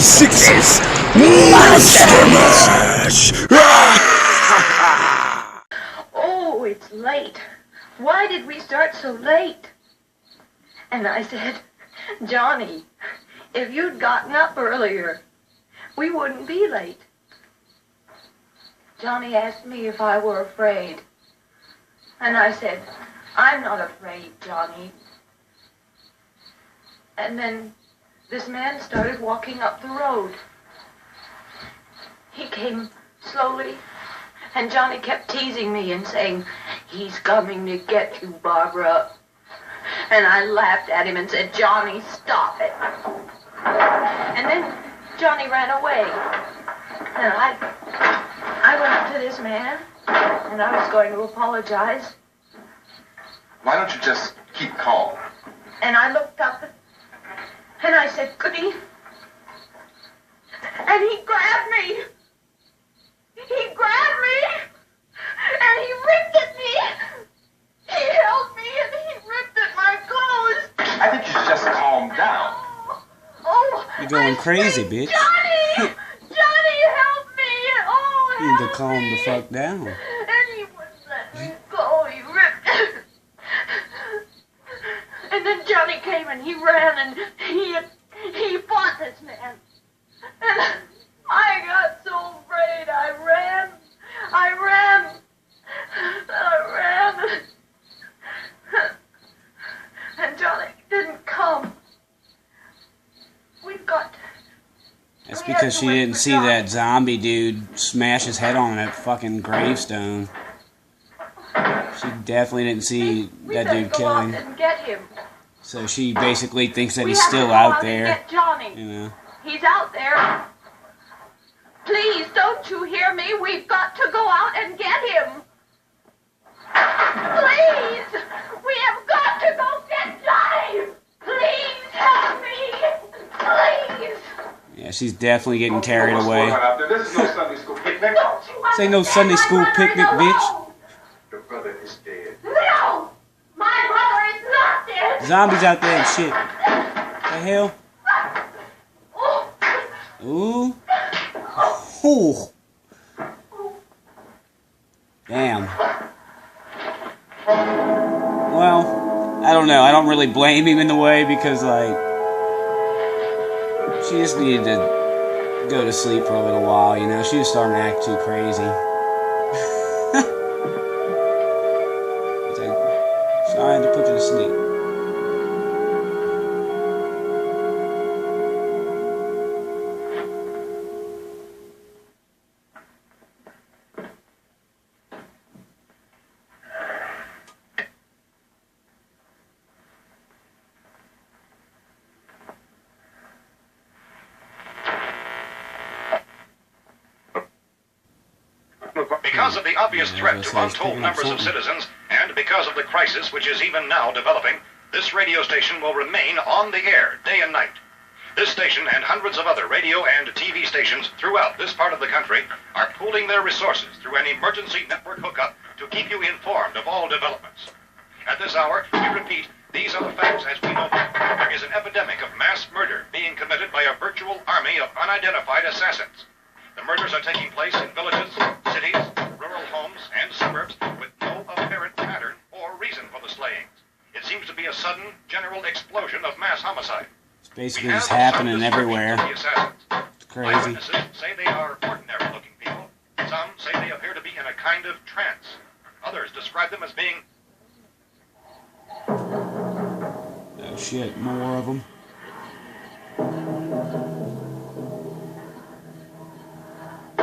Sixes Monster Mash! Oh, it's late. Why did we start so late? And I said, Johnny, if you'd gotten up earlier, we wouldn't be late. Johnny asked me if I were afraid. And I said, I'm not afraid, Johnny. And then this man started walking up the road. He came slowly, and Johnny kept teasing me and saying, he's coming to get you, Barbara. And I laughed at him and said, Johnny, stop it. And then Johnny ran away. And I went up to this man, and I was going to apologize. Why don't you just keep calm? And I looked up, and I said, Goody. And he grabbed me. He grabbed me, and he ripped at me. He held me, and he ripped at my clothes. I think you should just calm down. Oh, you're going crazy, bitch. Johnny! Johnny, help me! Oh, You need to help calm me. the fuck down. And he wouldn't let me go. He ripped. And then Johnny came, and he ran, and he fought this man. And I got so afraid. I ran. And Johnny didn't come. That's because she didn't see that zombie dude smash his head on that fucking gravestone. She definitely didn't see that dude kill him. And get him. So she basically thinks that he's still out there. Get Johnny. You know. He's out there. Please, don't you hear me? We've got to go out and get him. Please! We have got to go get Johnny! Please help me! Please! Yeah, she's definitely getting carried away. This is no Sunday school picnic. This ain't no Sunday school picnic, bitch. Your brother is dead. No! My brother is not dead! Zombies out there and shit. The hell? Ooh. Ooh. Damn. Well, I don't know. I don't really blame him in a way because, like, she just needed to go to sleep for a little while, you know? She was starting to act too crazy. It's like, so I had to put you to sleep. Because of the obvious threat to untold numbers of citizens, and because of the crisis which is even now developing, this radio station will remain on the air day and night. This station and hundreds of other radio and TV stations throughout this part of the country are pooling their resources through an emergency network hookup to keep you informed of all developments. At this hour, we repeat, these are the facts as we know them. There is an epidemic of mass murder being committed by a virtual army of unidentified assassins. The murders are taking place in villages, cities, rural homes, and suburbs with no apparent pattern or reason for the slayings. It seems to be a sudden, general explosion of mass homicide. It's basically just happening everywhere. It's crazy. Eyewitnesses say they are ordinary-looking people. Some say they appear to be in a kind of trance. Others describe them as being... Oh shit, more of them.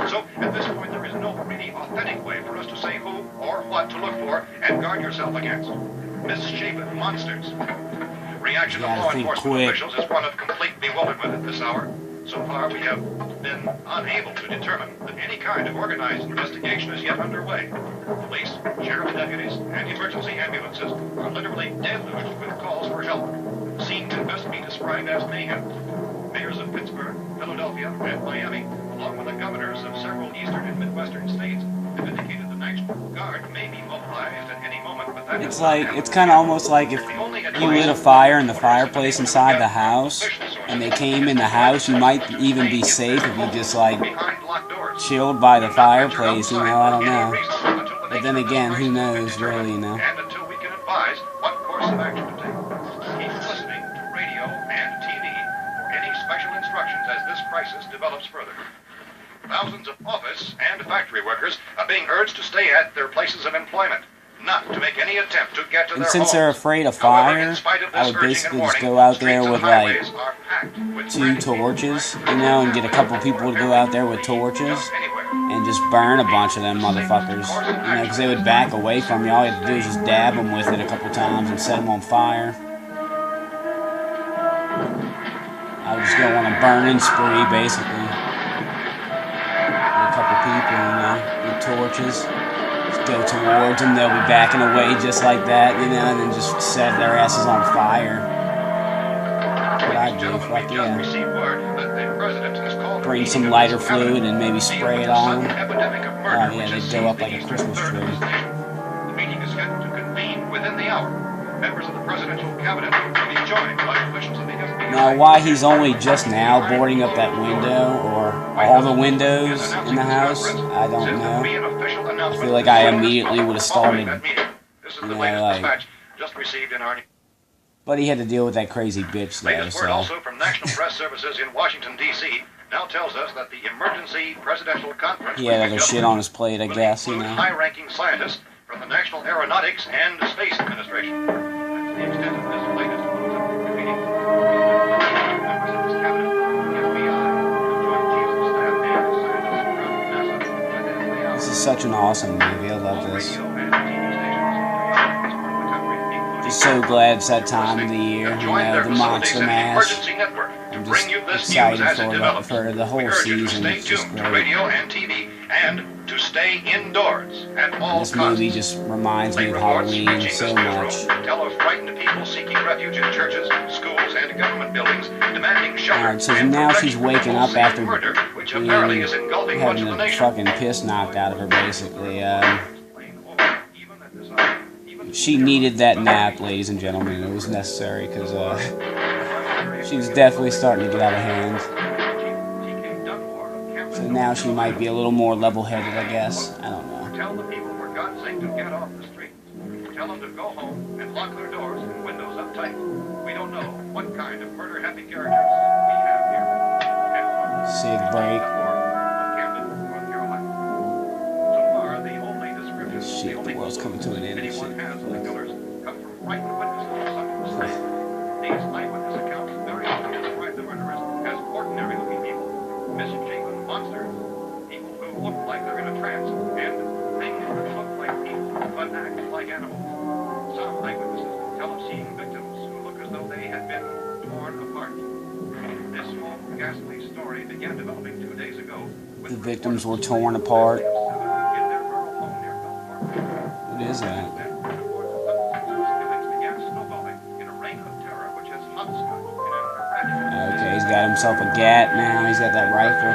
So, at this point, there is no really authentic way for us to say who or what to look for and guard yourself against. Misshapen monsters. reaction of law enforcement officials is one of complete bewilderment at this hour. So far, we have been unable to determine that any kind of organized investigation is yet underway. Police, sheriff deputies, and emergency ambulances are literally deluged with calls for help. The scene can best be described as mayhem. Mayors of Pittsburgh, Philadelphia, and Miami, along with the governors of several eastern and midwestern states, have indicated the National Guard may be mobilized at any moment, but that it's kind of almost like if you lit a fire in the fireplace inside the house, and they came in the house, you might even be safe if you just, like, chilled by the fireplace, you know, I don't know. But then again, who knows, really, you know. And until we can advise what course of action to take. Keep listening to radio and TV for any special instructions as this crisis develops further. Thousands of office and factory workers are being urged to stay at their places of employment, not to make any attempt to get to their homes. And since they're afraid of fire, I would basically just go out there with, like, 2 torches, you know, and get a couple people to go out there with torches and just burn a bunch of them motherfuckers, you know, because they would back away from you. All you have to do is just dab them with it a couple times and set them on fire. I would just go on a burning spree, basically. With a couple people, you know, with torches. Just go towards them, they'll be backing away just like that, you know, and then just set their asses on fire. What I'd do, fuck yeah. Bring some lighter fluid and maybe spray it on them. Oh yeah, they'd go up like a Christmas tree. The meeting is scheduled to convene within the hour. Members of the presidential cabinet will be joined by officials of the FBI. Now, why he's only just now boarding up that window, or all the windows in the house, I don't know. I feel like I immediately would have started, you know, like... But he had to deal with that crazy bitch, though, Latest word so... also from National Press Services in Washington, D.C. now tells us that the emergency presidential conference... He had other shit on his plate, I guess, you know. High-ranking scientists from the National Aeronautics and Space Administration. That's the extent of this latest political meeting. Members of his cabinet, the FBI, joint chiefs of staff and scientists from NASA within the hour. This is such an awesome movie, I love this. Radio and TV stations from the country, including Just so glad it's that time of the year, you know, the Monster Mash. I'm just excited for the whole season. It's just great. Radio and TV, and to stay indoors at all This movie just reminds me of Halloween so much. Tell of frightened people seeking refuge in churches, schools, and government buildings, demanding shelter. Alright, so now she's waking up after murder, which apparently is engulfing much having of the the nation. fucking piss knocked out of her, basically. She needed that nap, ladies and gentlemen. It was necessary, because she's definitely starting to get out of hand. So now she might be a little more level-headed, I guess. I don't know. Tell the people, for God's sake, to get off the streets. Tell them to go home and lock their doors and windows up tight. We don't know what kind of murder-happy characters we have here. Sig break. So far, the only description, Shit, the world's coming to an end. anyone has of the killers come from frightened witnesses of some mistake. These eyewitness accounts very often describe the murderers as ordinary-looking people, misshapen monsters, people who look like they're in a trance, and things that look like people but act like animals. Some eyewitnesses tell of seeing victims who look as though they had been torn apart. This whole ghastly story began developing 2 days ago. The victims were torn apart. In their rural home near Belfort. What is that? Okay, he's got himself a gat now. He's got that rifle.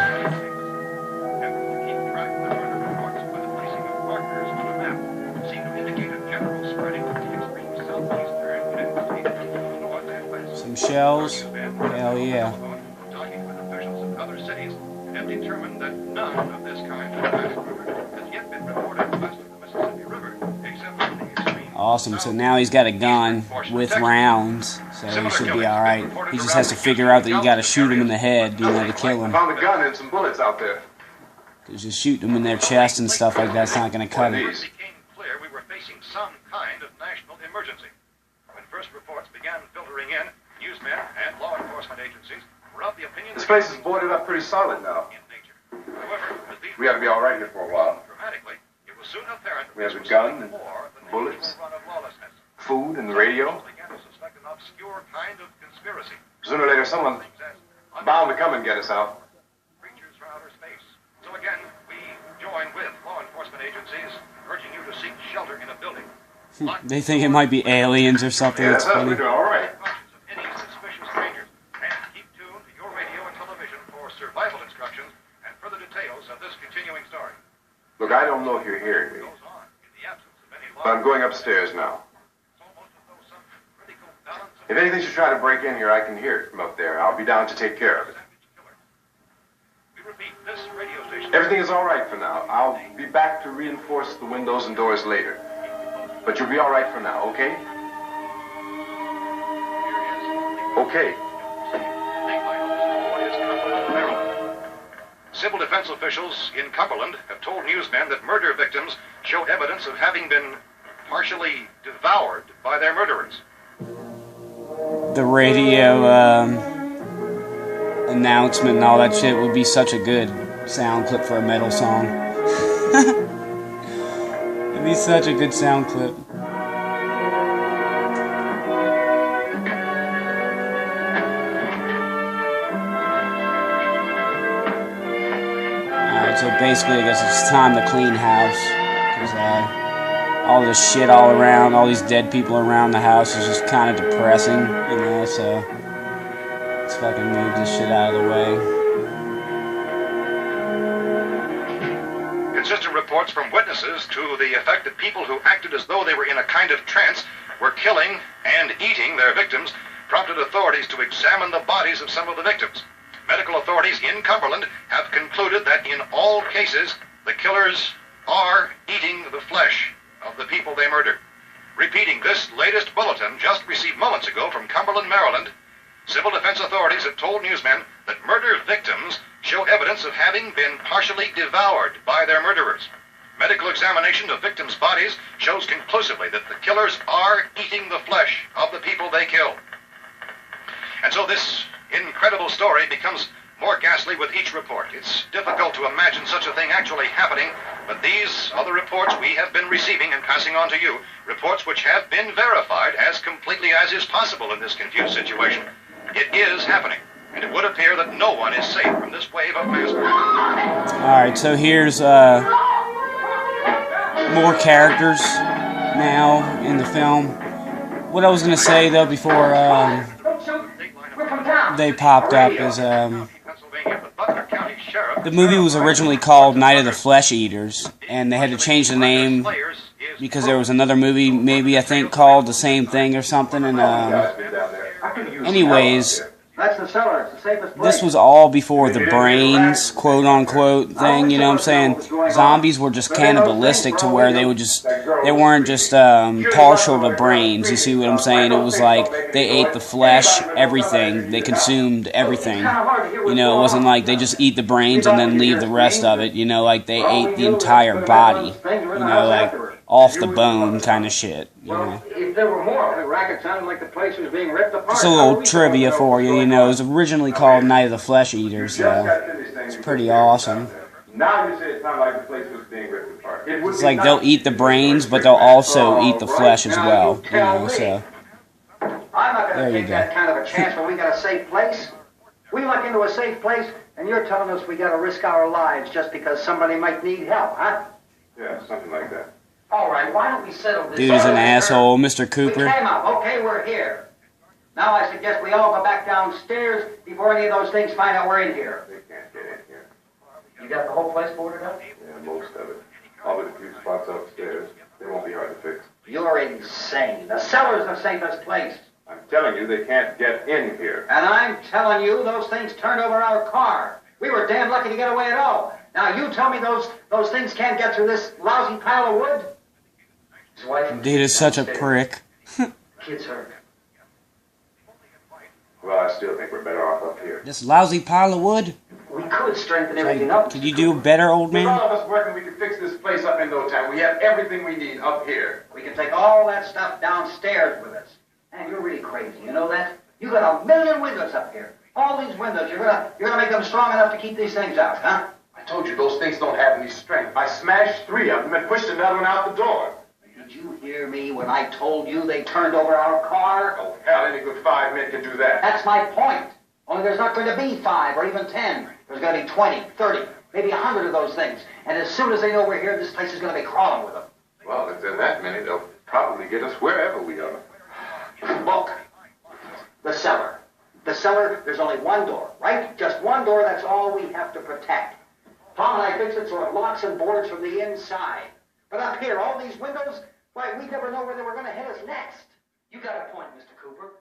Some shells? Hell yeah. Talking with officials in other cities have determined that none of this kind of mass murder has yet been reported west of the Mississippi River, except for the extreme. Awesome, so now he's got a gun with rounds, so he should be alright. He just has to figure out that you gotta shoot him in the head, you know, to kill him. Found a gun and some bullets out there. Because just shooting them in their chest and stuff like that's not gonna cut it. It became clear we were facing some kind of national emergency. When first reports began filtering in, newsmen and law enforcement agencies were of the opinion This place is boarded up pretty solid now. in nature. However, as these We ought to be all right here for a while. dramatically, it was soon apparent We have this a was gun and more than the bullets. usual run of lawlessness. Food and the radio. Began to suspect an obscure kind conspiracy. Sooner or later, someone's bound to come and get us out. Creatures from outer space. So again, we join with law enforcement agencies, urging you to seek shelter in a building. They think it might be aliens or something. Yeah, It's that's us. funny. We're doing all right. Any suspicious strangers, and keep tuned to your radio and television for survival instructions and further details of this continuing story. Look, I don't know if you're hearing me, Goes on in the absence of any law. but I'm going upstairs now. It's almost as though some critical balance of If anything should try to break in here, I can hear it from up there. I'll be down to take care of it. killer. We repeat, this radio station. Everything is all right for now. I'll be back to reinforce the windows and doors later. But you'll be all right for now, okay? Okay. Civil defense officials in Cumberland have told newsmen that murder victims show evidence of having been partially devoured by their murderers. The radio announcement and all that shit would be such a good sound clip for a metal song. It'd be such a good sound clip. Alright, so basically I guess it's time to clean house. Because all this shit all around, all these dead people around the house is just kind of depressing, you know, so let's fucking move this shit out of the way. Consistent reports from witnesses to the effect that people who acted as though they were in a kind of trance were killing and eating their victims prompted authorities to examine the bodies of some of the victims. Medical authorities in Cumberland have concluded that in all cases, the killers are eating the flesh of the people they murdered. Repeating this latest bulletin just received moments ago from Cumberland, Maryland, civil defense authorities have told newsmen that murder victims show evidence of having been partially devoured by their murderers. Medical examination of victims' bodies shows conclusively that the killers are eating the flesh of the people they killed. And so this incredible story becomes more ghastly with each report. It's difficult to imagine such a thing actually happening, but these are the reports we have been receiving and passing on to you, reports which have been verified as completely as is possible in this confused situation. It is happening, and it would appear that no one is safe from this wave of mass murder. Alright, so here's more characters now in the film. What I was going to say, though, before they popped up is the movie was originally called Night of the Flesh Eaters, and they had to change the name because there was another movie, maybe I think, called the same thing or something, and anyways, this was all before the brains, quote-unquote, thing, you know what I'm saying? Zombies were just cannibalistic to where they weren't just partial to brains, you see what I'm saying? It was like they ate the flesh, everything, they consumed everything, you know, it wasn't like they just eat the brains and then leave the rest of it, you know, like they ate the entire body, you know, like off the bone kind of shit, you know. If there were more, the racket sounded like the place was being ripped apart. Just a little trivia for you, you know, it was originally called Night of the Flesh Eaters, so it's pretty awesome. Now you say it sounded like the place was being ripped apart. It's like they'll eat the brains, but they'll also eat the flesh as well, you know, so I'm not going there to you take go. that kind of a chance when we got a safe place. We luck into a safe place, and you're telling us we got to risk our lives just because somebody might need help, huh? Yeah, something like that. All right, why don't we settle this? Dude's an asshole, Mr. We Cooper. came out. Okay, we're here. Now I suggest we all go back downstairs before any of those things find out we're in here. They can't get in here. You got the whole place boarded up? Yeah, most of it. All but a few spots upstairs. They won't be hard to fix. You're insane. The cellar's the safest place. I'm telling you, they can't get in here. And I'm telling you, those things turned over our car. We were damn lucky to get away at all. Now you tell me those things can't get through this lousy pile of wood? His wife Dude is such a prick. Kid's hurt. Well, I still think we're better off up here. This lousy pile of wood? We could strengthen everything up. Could you do better, old With all man? of us working, we can fix this place up in no time. We have everything we need up here. We can take all that stuff downstairs with us. Man, you're really crazy. You know that? You got a million windows up here. All these windows, you're gonna make them strong enough to keep these things out, huh? I told you those things don't have any strength. I smashed 3 of them and pushed another one out the door. You Did you hear me when I told you they turned over our car? Oh, hell, any good 5 men can do that. That's my point. Only there's not going to be 5 or even 10. There's going to be 20, 30, maybe 100 of those things. And as soon as they know we're here, this place is going to be crawling with them. Well, if there are that many, they'll probably get us wherever we are. Look, the cellar. The cellar, there's only one door, right? Just one door, that's all we have to protect. Tom and I fixed it so it locks and boards from the inside. But up here, all these windows, why, we never know where they were going to hit us next. You got a point, Mr. Cooper.